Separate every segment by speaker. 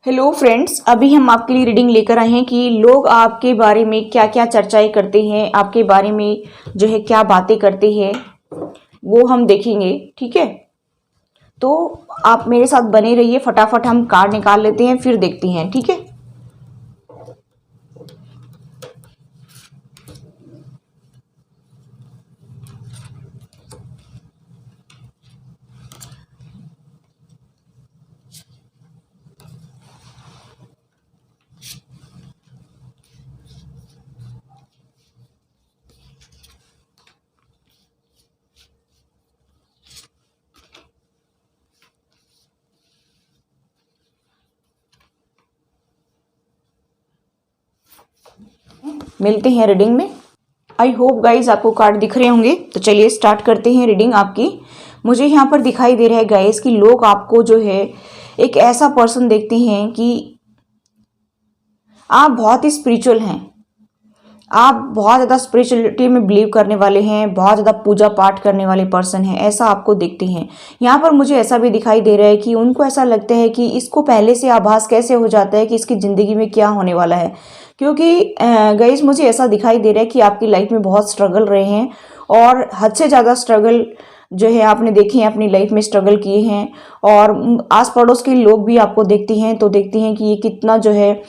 Speaker 1: Hello friends, अभी हम आपके लिए रीडिंग लेकर आए हैं कि लोग आपके बारे में क्या क्या चर्चाएं करते हैं, आपके बारे में जो है क्या बातें करते हैं वो हम देखेंगे। ठीक है, तो आप मेरे साथ बने रहिए। फटाफट हम कार्ड निकाल लेते हैं फिर देखते हैं। ठीक है, मिलते हैं रीडिंग में। आई होप गाइज आपको कार्ड दिख रहे होंगे, तो चलिए स्टार्ट करते हैं रीडिंग आपकी। मुझे यहाँ पर दिखाई दे रहा है गाइज कि लोग आपको जो है एक ऐसा पर्सन देखते हैं कि आप बहुत ही स्पिरिचुअल हैं। आप बहुत ज़्यादा स्पिरिचुअलिटी में बिलीव करने वाले हैं, बहुत ज़्यादा पूजा पाठ करने वाले पर्सन हैं, ऐसा आपको देखते हैं। यहाँ पर मुझे ऐसा भी दिखाई दे रहा है कि उनको ऐसा लगता है कि इसको पहले से आभास कैसे हो जाता है कि इसकी ज़िंदगी में क्या होने वाला है। क्योंकि गाइस मुझे ऐसा दिखाई दे रहा है कि आपकी लाइफ में बहुत स्ट्रगल रहे हैं और हद से ज़्यादा स्ट्रगल जो है आपने देखे हैं, अपनी लाइफ में स्ट्रगल किए हैं। और आस पड़ोस के लोग भी आपको देखते हैं तो देखते हैं कि ये कितना जो है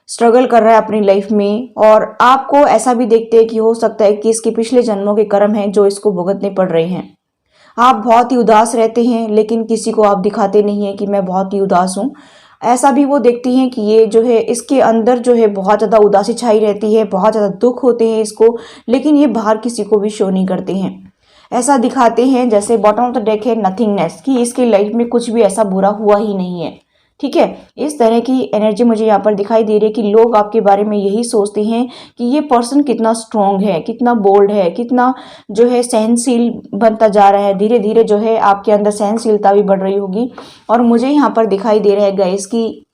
Speaker 1: स्ट्रगल कर रहा है अपनी लाइफ में। और आपको ऐसा भी देखते हैं कि हो सकता है कि इसके पिछले जन्मों के कर्म हैं जो इसको भुगतने पड़ रहे हैं। आप बहुत ही उदास रहते हैं लेकिन किसी को आप दिखाते नहीं हैं कि मैं बहुत ही उदास हूँ। ऐसा भी वो देखती हैं कि ये जो है इसके अंदर जो है बहुत ज़्यादा उदासी छाई रहती है, बहुत ज़्यादा दुख होते हैं इसको, लेकिन ये बाहर किसी को भी शो नहीं करते हैं। ऐसा दिखाते हैं जैसे बॉटम ऑफ द डेक है नथिंगनेस, कि इसके लाइफ में कुछ भी ऐसा बुरा हुआ ही नहीं है। ठीक है, इस तरह की एनर्जी मुझे यहाँ पर दिखाई दे रही है कि लोग आपके बारे में यही सोचते हैं कि ये पर्सन कितना स्ट्रॉन्ग है, कितना बोल्ड है, कितना जो है सहनशील बनता जा रहा है। धीरे धीरे जो है आपके अंदर सहनशीलता भी बढ़ रही होगी। और मुझे यहाँ पर दिखाई दे रहा है गाइस कि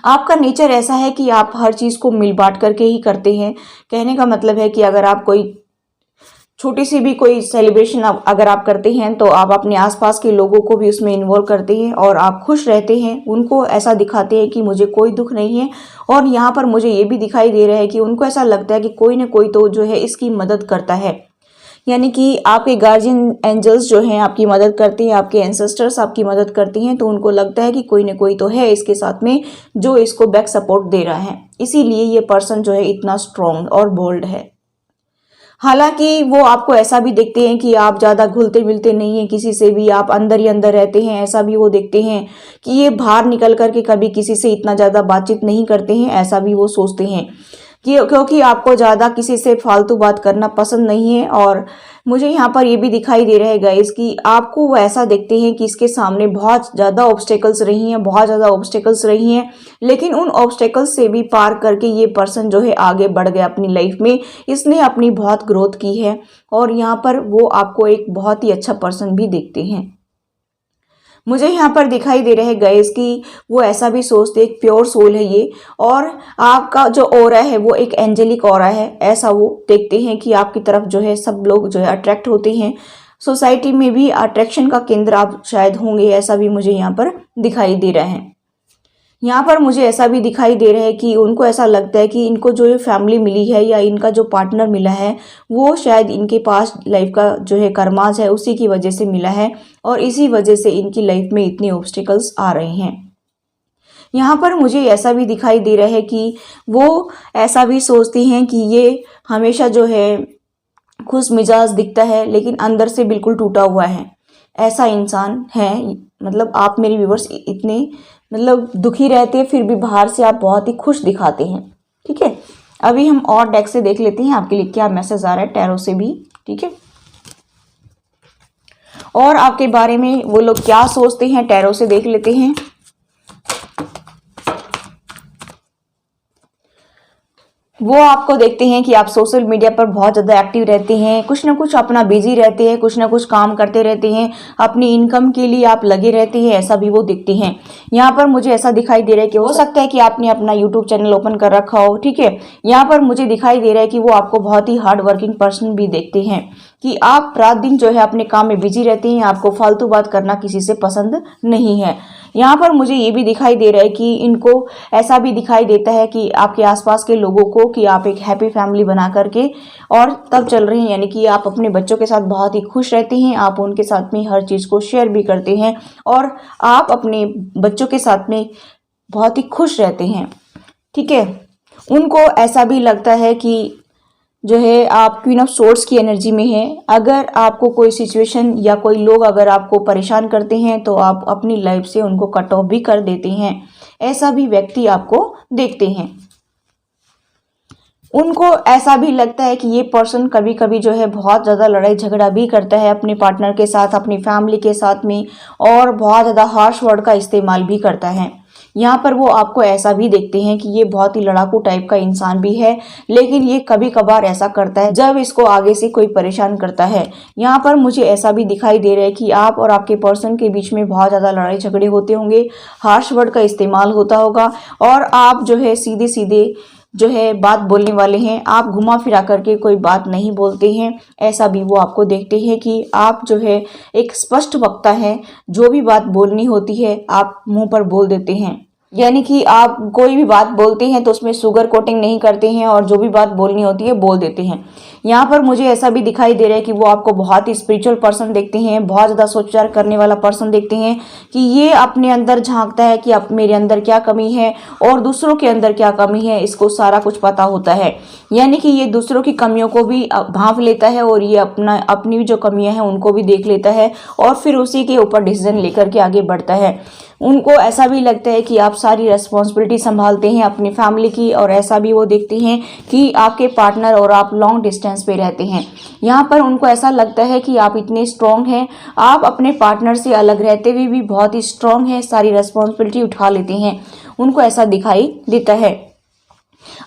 Speaker 1: आपका नेचर ऐसा है कि आप हर चीज़ को मिल बांट करके ही करते हैं। कहने का मतलब है कि अगर आप कोई छोटी सी भी कोई सेलिब्रेशन अगर आप करते हैं तो आप अपने आसपास के लोगों को भी उसमें इन्वॉल्व करते हैं और आप खुश रहते हैं। उनको ऐसा दिखाते हैं कि मुझे कोई दुख नहीं है। और यहाँ पर मुझे ये भी दिखाई दे रहा है कि उनको ऐसा लगता है कि कोई ना कोई तो जो है इसकी मदद करता है। यानी कि आपके गार्जियन एंजल्स जो हैं आपकी मदद करते हैं, आपके एंसेस्टर्स आपकी मदद करती हैं, तो उनको लगता है कि कोई ना कोई तो है इसके साथ में जो इसको बैक सपोर्ट दे रहा है। इसीलिए ये पर्सन जो है इतना स्ट्रॉन्ग और बोल्ड है। हालांकि वो आपको ऐसा भी देखते हैं कि आप ज़्यादा घुलते मिलते नहीं हैं किसी से भी, आप अंदर ही अंदर रहते हैं। ऐसा भी वो देखते हैं कि ये बाहर निकल करके कभी किसी से इतना ज़्यादा बातचीत नहीं करते हैं, ऐसा भी वो सोचते हैं कि क्योंकि आपको ज़्यादा किसी से फालतू बात करना पसंद नहीं है। और मुझे यहाँ पर ये भी दिखाई दे रहा है गाइस कि आपको वो ऐसा देखते हैं कि इसके सामने बहुत ज़्यादा ऑब्स्टेकल्स रही हैं, बहुत ज़्यादा ऑब्स्टेकल्स रही हैं, लेकिन उन ऑब्स्टेकल्स से भी पार करके ये पर्सन जो है आगे बढ़ गया अपनी लाइफ में। इसने अपनी बहुत ग्रोथ की है और यहाँ पर वो आपको एक बहुत ही अच्छा पर्सन भी देखते हैं। मुझे यहाँ पर दिखाई दे रहे हैं गाइस कि वो ऐसा भी सोचते एक प्योर सोल है ये, और आपका जो ऑरा है वो एक एंजेलिक ऑरा है। ऐसा वो देखते हैं कि आपकी तरफ जो है सब लोग जो है अट्रैक्ट होते हैं। सोसाइटी में भी अट्रैक्शन का केंद्र आप शायद होंगे, ऐसा भी मुझे यहाँ पर दिखाई दे रहा है। यहाँ पर मुझे ऐसा भी दिखाई दे रहा है कि उनको ऐसा लगता है कि इनको जो ये फैमिली मिली है या इनका जो पार्टनर मिला है वो शायद इनके पास लाइफ का जो है कर्माज है उसी की वजह से मिला है, और इसी वजह से इनकी लाइफ में इतने ऑब्स्टिकल्स आ रहे हैं। यहाँ पर मुझे ऐसा भी दिखाई दे रहा है कि वो ऐसा भी सोचती हैं कि ये हमेशा जो है खुश मिजाज दिखता है लेकिन अंदर से बिल्कुल टूटा हुआ है। ऐसा इंसान है। मतलब आप मेरे व्यूवर्स इतने मतलब दुखी रहते हैं फिर भी बाहर से आप बहुत ही खुश दिखाते हैं। ठीक है, अभी हम और डेक से देख लेते हैं आपके लिए क्या मैसेज आ रहा है, टैरो से भी। ठीक है, और आपके बारे में वो लोग क्या सोचते हैं टैरो से देख लेते हैं। वो आपको देखते हैं कि आप सोशल मीडिया पर बहुत ज़्यादा एक्टिव रहते हैं, कुछ ना कुछ अपना बिजी रहते हैं, कुछ ना कुछ काम करते रहते हैं, अपनी इनकम के लिए आप लगे रहते हैं, ऐसा भी वो देखते हैं। यहाँ पर मुझे ऐसा दिखाई दे रहा है कि हो सकता है कि आपने अपना यूट्यूब चैनल ओपन कर रखा हो। ठीक है, यहाँ पर मुझे दिखाई दे रहा है कि वो आपको बहुत ही हार्ड वर्किंग पर्सन भी देखते हैं कि आप रात दिन जो है अपने काम में बिजी रहते हैं, आपको फालतू बात करना किसी से पसंद नहीं है। यहाँ पर मुझे ये भी दिखाई दे रहा है कि इनको ऐसा भी दिखाई देता है कि आपके आसपास के लोगों को कि आप एक हैप्पी फैमिली बना करके और तब चल रहे हैं, यानी कि आप अपने बच्चों के साथ बहुत ही खुश रहते हैं, आप उनके साथ में हर चीज़ को शेयर भी करते हैं और आप अपने बच्चों के साथ में बहुत ही खुश रहते हैं। ठीक है, उनको ऐसा भी लगता है कि जो है आप क्वीन ऑफ सोर्ड्स की एनर्जी में है। अगर आपको कोई सिचुएशन या कोई लोग अगर आपको परेशान करते हैं तो आप अपनी लाइफ से उनको कट ऑफ भी कर देते हैं, ऐसा भी व्यक्ति आपको देखते हैं। उनको ऐसा भी लगता है कि ये पर्सन कभी कभी जो है बहुत ज़्यादा लड़ाई झगड़ा भी करता है अपने पार्टनर के साथ, अपनी फैमिली के साथ में, और बहुत ज़्यादा हार्श वर्ड का इस्तेमाल भी करता है। यहाँ पर वो आपको ऐसा भी देखते हैं कि ये बहुत ही लड़ाकू टाइप का इंसान भी है, लेकिन ये कभी कभार ऐसा करता है जब इसको आगे से कोई परेशान करता है। यहाँ पर मुझे ऐसा भी दिखाई दे रहा है कि आप और आपके पर्सन के बीच में बहुत ज़्यादा लड़ाई झगड़े होते होंगे, हार्श वर्ड का इस्तेमाल होता होगा और आप जो है सीधे सीधे जो है बात बोलने वाले हैं, आप घुमा फिरा करके कोई बात नहीं बोलते हैं। ऐसा भी वो आपको देखते हैं कि आप जो है एक स्पष्ट वक्ता है, जो भी बात बोलनी होती है आप मुंह पर बोल देते हैं, यानी कि आप कोई भी बात बोलते हैं तो उसमें शुगर कोटिंग नहीं करते हैं और जो भी बात बोलनी होती है बोल देते हैं। यहाँ पर मुझे ऐसा भी दिखाई दे रहा है कि वो आपको बहुत ही स्पिरिचुअल पर्सन देखते हैं, बहुत ज़्यादा सोच विचार करने वाला पर्सन देखते हैं कि ये अपने अंदर झांकता है कि अब मेरे अंदर क्या कमी है और दूसरों के अंदर क्या कमी है, इसको सारा कुछ पता होता है। यानी कि ये दूसरों की कमियों को भी भांप लेता है और ये अपनी जो कमियाँ हैं उनको भी देख लेता है और फिर उसी के ऊपर डिसीजन लेकर के आगे बढ़ता है। उनको ऐसा भी लगता है कि आप सारी रेस्पॉन्सिबिलिटी संभालते हैं अपनी फैमिली की, और ऐसा भी वो देखते हैं कि आपके पार्टनर और आप लॉन्ग डिस्टेंस पे रहते हैं। यहाँ पर उनको ऐसा लगता है कि आप इतने स्ट्रॉन्ग हैं, आप अपने पार्टनर से अलग रहते हुए भी बहुत ही स्ट्रॉन्ग हैं, सारी रेस्पॉन्सिबिलिटी उठा लेते हैं। उनको ऐसा दिखाई देता है।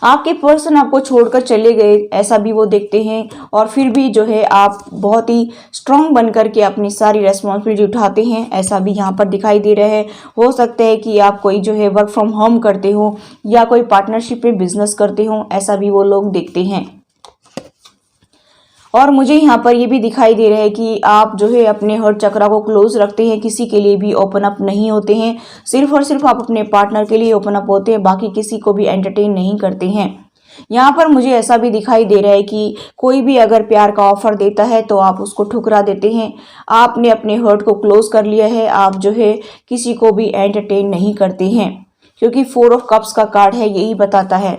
Speaker 1: आपके पर्सन आपको छोड़कर चले गए ऐसा भी वो देखते हैं, और फिर भी जो है आप बहुत ही स्ट्रांग बन करके अपनी सारी रेस्पॉन्सिबिलिटी उठाते हैं, ऐसा भी यहाँ पर दिखाई दे रहा है। हो सकता है कि आप कोई जो है वर्क फ्रॉम होम करते हो या कोई पार्टनरशिप में बिजनेस करते हो, ऐसा भी वो लोग देखते हैं। और मुझे यहाँ पर ये भी दिखाई दे रहा है कि आप जो है अपने हर्ट चक्रा को क्लोज रखते हैं, किसी के लिए भी ओपन अप नहीं होते हैं, सिर्फ और सिर्फ आप अपने पार्टनर के लिए ओपन अप होते हैं, बाकी किसी को भी एंटरटेन नहीं करते हैं। यहाँ पर मुझे ऐसा भी दिखाई दे रहा है कि कोई भी अगर प्यार का ऑफर देता है तो आप उसको ठुकरा देते हैं। आपने अपने हर्ट को क्लोज कर लिया है, आप जो है किसी को भी एंटरटेन नहीं करते हैं, क्योंकि 4 ऑफ कप्स का कार्ड है, यही बताता है।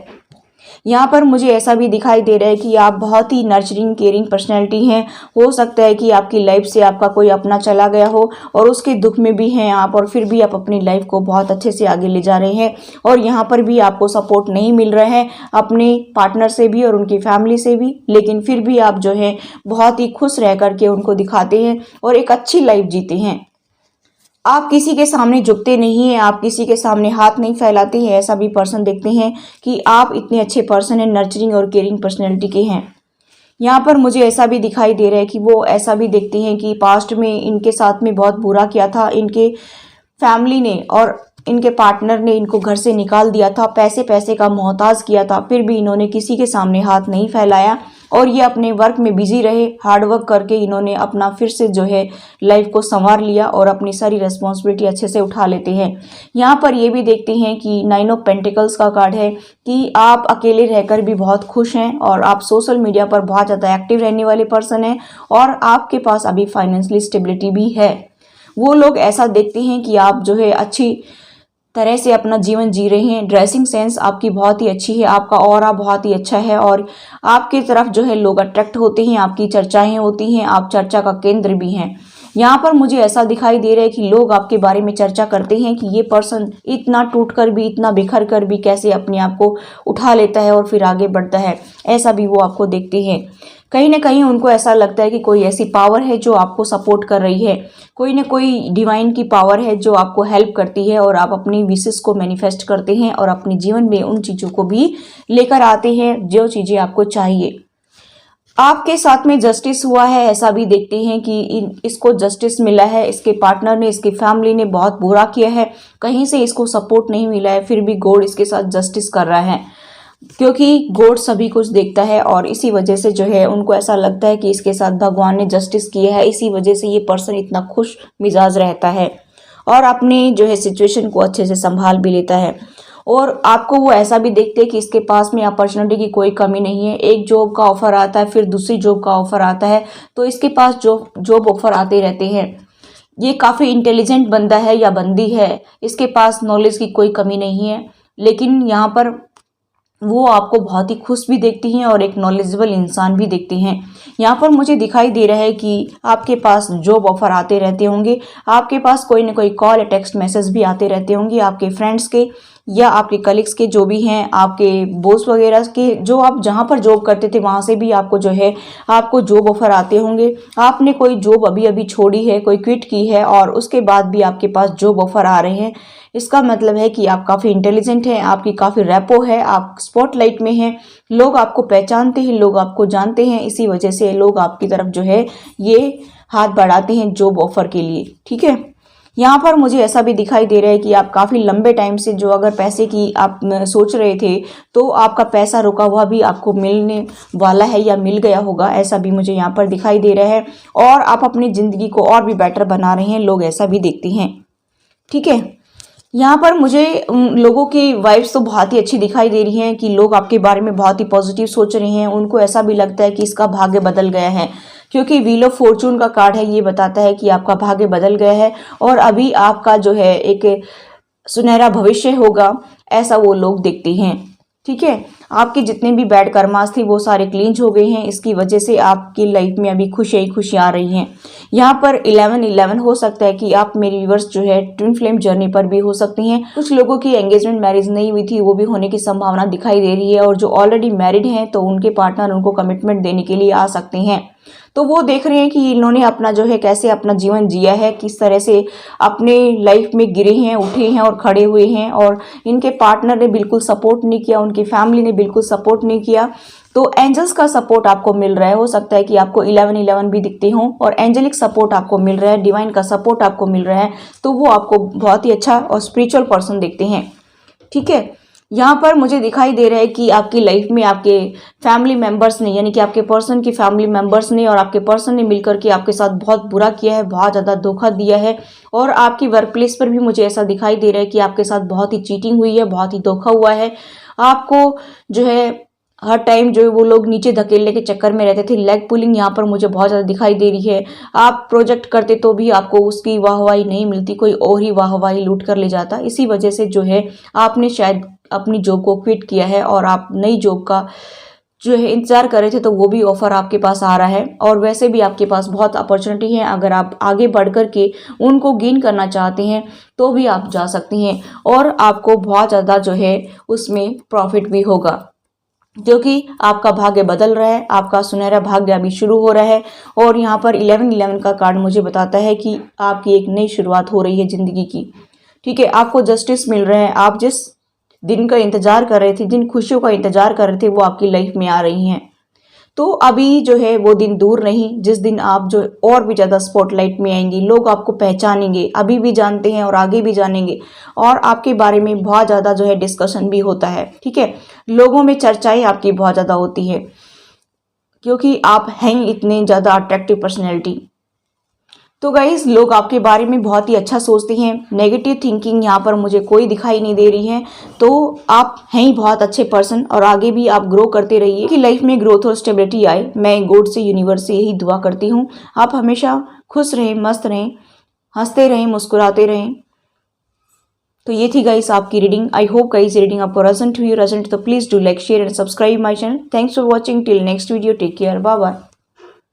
Speaker 1: यहाँ पर मुझे ऐसा भी दिखाई दे रहा है कि आप बहुत ही नर्चरिंग केयरिंग पर्सनैलिटी हैं। हो सकता है कि आपकी लाइफ से आपका कोई अपना चला गया हो और उसके दुख में भी हैं आप, और फिर भी आप अपनी लाइफ को बहुत अच्छे से आगे ले जा रहे हैं, और यहाँ पर भी आपको सपोर्ट नहीं मिल रहा है अपने पार्टनर से भी और उनकी फैमिली से भी, लेकिन फिर भी आप जो है बहुत ही खुश रह करके उनको दिखाते हैं और एक अच्छी लाइफ जीते हैं। आप किसी के सामने झुकते नहीं हैं, आप किसी के सामने हाथ नहीं फैलाते हैं, ऐसा भी पर्सन देखते हैं कि आप इतने अच्छे पर्सन हैं, नर्चरिंग और केयरिंग पर्सनैलिटी के हैं। यहाँ पर मुझे ऐसा भी दिखाई दे रहा है कि वो ऐसा भी देखते हैं कि पास्ट में इनके साथ में बहुत बुरा किया था, इनके फैमिली ने और इनके पार्टनर ने इनको घर से निकाल दिया था, पैसे पैसे का मोहताज किया था, फिर भी इन्होंने किसी के सामने हाथ नहीं फैलाया और ये अपने वर्क में बिजी रहे। हार्ड वर्क करके इन्होंने अपना फिर से जो है लाइफ को संवार लिया और अपनी सारी रेस्पॉन्सिबिलिटी अच्छे से उठा लेते हैं। यहाँ पर ये भी देखते हैं कि 9 ऑफ पेंटिकल्स का कार्ड है कि आप अकेले रहकर भी बहुत खुश हैं और आप सोशल मीडिया पर बहुत ज़्यादा एक्टिव रहने वाले पर्सन हैं, और आपके पास अभी फाइनेंशियली स्टेबिलिटी भी है। वो लोग ऐसा देखते हैं कि आप जो है अच्छी तरह से अपना जीवन जी रहे हैं, ड्रेसिंग सेंस आपकी बहुत ही अच्छी है, आपका ऑरा बहुत ही अच्छा है और आपकी तरफ जो है लोग अट्रैक्ट होते हैं, आपकी चर्चाएं होती हैं, आप चर्चा का केंद्र भी हैं। यहाँ पर मुझे ऐसा दिखाई दे रहा है कि लोग आपके बारे में चर्चा करते हैं कि ये पर्सन इतना टूटकर भी, इतना बिखर कर भी कैसे अपने आप को उठा लेता है और फिर आगे बढ़ता है, ऐसा भी वो आपको देखते हैं। कहीं ना कहीं उनको ऐसा लगता है कि कोई ऐसी पावर है जो आपको सपोर्ट कर रही है, कोई ना कोई डिवाइन की पावर है जो आपको हेल्प करती है, और आप अपनी विशेस को मैनिफेस्ट करते हैं और अपने जीवन में उन चीज़ों को भी लेकर आते हैं जो चीज़ें आपको चाहिए। आपके साथ में जस्टिस हुआ है, ऐसा भी देखते हैं कि इसको जस्टिस मिला है, इसके पार्टनर ने, इसकी फैमिली ने बहुत बुरा किया है, कहीं से इसको सपोर्ट नहीं मिला है, फिर भी गॉड इसके साथ जस्टिस कर रहा है, क्योंकि गॉड सभी कुछ देखता है। और इसी वजह से जो है उनको ऐसा लगता है कि इसके साथ भगवान ने जस्टिस किया है, इसी वजह से ये पर्सन इतना खुश मिजाज रहता है। और अपनी जो है सिचुएशन को अच्छे से संभाल भी लेता है। और आपको वो ऐसा भी देखते हैं कि इसके पास में अपॉर्चुनिटी की कोई कमी नहीं है। एक जॉब का ऑफर आता है, फिर दूसरी जॉब का ऑफर आता है, तो इसके पास जॉब ऑफर आते रहते हैं। ये काफ़ी इंटेलिजेंट बंदा है या बंदी है, इसके पास नॉलेज की कोई कमी नहीं है, लेकिन यहाँ पर वो आपको बहुत ही खुश भी देखती हैं और एक नॉलेजेबल इंसान भी देखती हैं। यहाँ पर मुझे दिखाई दे रहा है कि आपके पास जॉब ऑफर आते रहते होंगे, आपके पास कोई ना कोई कॉल या टेक्स्ट मैसेज भी आते रहते होंगे आपके फ्रेंड्स के या आपके कलीग्स के, जो भी हैं आपके बॉस वगैरह के, जो आप जहाँ पर जॉब करते थे वहाँ से भी आपको जो है आपको जॉब ऑफर आते होंगे। आपने कोई जॉब अभी अभी छोड़ी है, कोई क्विट की है और उसके बाद भी आपके पास जॉब ऑफर आ रहे हैं। इसका मतलब है कि आप काफ़ी इंटेलिजेंट हैं, आपकी काफ़ी रैपो है, आप स्पॉटलाइट में हैं, लोग आपको पहचानते हैं, लोग आपको जानते हैं, इसी वजह से लोग आपकी तरफ जो है ये हाथ बढ़ाते हैं जॉब ऑफर के लिए। ठीक है, यहाँ पर मुझे ऐसा भी दिखाई दे रहा है कि आप काफ़ी लंबे टाइम से जो अगर पैसे की आप सोच रहे थे, तो आपका पैसा रुका हुआ भी आपको मिलने वाला है या मिल गया होगा, ऐसा भी मुझे यहाँ पर दिखाई दे रहा है। और आप अपनी ज़िंदगी को और भी बेटर बना रहे हैं, लोग ऐसा भी देखते हैं। ठीक है, यहाँ पर मुझे लोगों की वाइब्स तो बहुत ही अच्छी दिखाई दे रही हैं कि लोग आपके बारे में बहुत ही पॉजिटिव सोच रहे हैं। उनको ऐसा भी लगता है कि इसका भाग्य बदल गया है, क्योंकि व्हील ऑफ फॉर्चून का कार्ड है, ये बताता है कि आपका भाग्य बदल गया है और अभी आपका जो है एक सुनहरा भविष्य होगा, ऐसा वो लोग देखते हैं। ठीक है, आपके जितने भी बैड कर्मास थी वो सारे क्लींज हो गए हैं, इसकी वजह से आपकी लाइफ में अभी खुशियाँ ही खुशियाँ आ रही हैं। यहाँ पर 11-11 हो सकता है कि आप मेरी व्यूअर्स जो है ट्विन फ्लेम जर्नी पर भी हो सकती हैं। कुछ लोगों की एंगेजमेंट मैरिज नहीं हुई थी, वो भी होने की संभावना दिखाई दे रही है, और जो ऑलरेडी मैरिड हैं तो उनके पार्टनर उनको कमिटमेंट देने के लिए आ सकते हैं। तो वो देख रहे हैं कि इन्होंने अपना जो है कैसे अपना जीवन जिया है, किस तरह से अपने लाइफ में गिरे हैं, उठे हैं और खड़े हुए हैं, और इनके पार्टनर ने बिल्कुल सपोर्ट नहीं किया, उनकी फैमिली ने बिल्कुल सपोर्ट नहीं किया। तो एंजल्स का सपोर्ट आपको मिल रहा है, हो सकता है कि आपको 11-11 भी दिखते हों और एंजेलिक सपोर्ट आपको मिल रहा है, डिवाइन का सपोर्ट आपको मिल रहा है, तो वो आपको बहुत ही अच्छा और स्पिरिचुअल पर्सन दिखते हैं। ठीक है, यहाँ पर मुझे दिखाई दे रहा है कि आपकी लाइफ में आपके फैमिली मेंबर्स ने, यानी कि आपके पर्सन की फैमिली मेंबर्स ने और आपके पर्सन ने मिलकर के आपके साथ बहुत बुरा किया है, बहुत ज़्यादा धोखा दिया है। और आपकी वर्क प्लेस पर भी मुझे ऐसा दिखाई दे रहा है कि आपके साथ बहुत ही चीटिंग हुई है, बहुत ही धोखा हुआ है। आपको जो है हर टाइम जो है वो लोग नीचे धकेलने के चक्कर में रहते थे, लेग पुलिंग यहाँ पर मुझे बहुत ज़्यादा दिखाई दे रही है। आप प्रोजेक्ट करते तो भी आपको उसकी वाहवाही नहीं मिलती, कोई और ही वाहवाही लूट कर ले जाता। इसी वजह से जो है आपने शायद अपनी जॉब को क्विट किया है और आप नई जॉब का जो है इंतजार कर रहे थे, तो वो भी ऑफर आपके पास आ रहा है। और वैसे भी आपके पास बहुत अपॉर्चुनिटी है, अगर आप आगे बढ़ कर के उनको गेन करना चाहते हैं तो भी आप जा सकती हैं, और आपको बहुत ज़्यादा जो है उसमें प्रॉफिट भी होगा, क्योंकि आपका भाग्य बदल रहा है, आपका सुनहरा भाग्य अभी शुरू हो रहा है। और यहाँ पर 11-11 का कार्ड मुझे बताता है कि आपकी एक नई शुरुआत हो रही है ज़िंदगी की। ठीक है, आपको जस्टिस मिल रहा है, आप जिस दिन का इंतजार कर रहे थे, जिन खुशियों का इंतजार कर रहे थे, वो आपकी लाइफ में आ रही हैं। तो अभी जो है वो दिन दूर नहीं, जिस दिन आप जो और भी ज़्यादा स्पॉटलाइट में आएंगी, लोग आपको पहचानेंगे, अभी भी जानते हैं और आगे भी जानेंगे, और आपके बारे में बहुत ज़्यादा जो है डिस्कशन भी होता है। ठीक है, लोगों में चर्चाएं आपकी बहुत ज़्यादा होती है, क्योंकि आप हैं इतने ज़्यादा अट्रैक्टिव पर्सनैलिटी। तो गाइज, लोग आपके बारे में बहुत ही अच्छा सोचते हैं, नेगेटिव थिंकिंग यहाँ पर मुझे कोई दिखाई नहीं दे रही है। तो आप हैं ही बहुत अच्छे पर्सन, और आगे भी आप ग्रो करते रहिए कि लाइफ में ग्रोथ और स्टेबिलिटी आए। मैं गॉड से, यूनिवर्स से यही दुआ करती हूँ, आप हमेशा खुश रहें, मस्त रहें, हंसते रहें, मुस्कुराते रहें। तो ये थी गाइस आपकी reading. I hope guys reading आपको रेजोनेट हुई। रेजोनेट तो please do like, share and subscribe my channel. Thanks for watching. Till next video, take care, bye bye.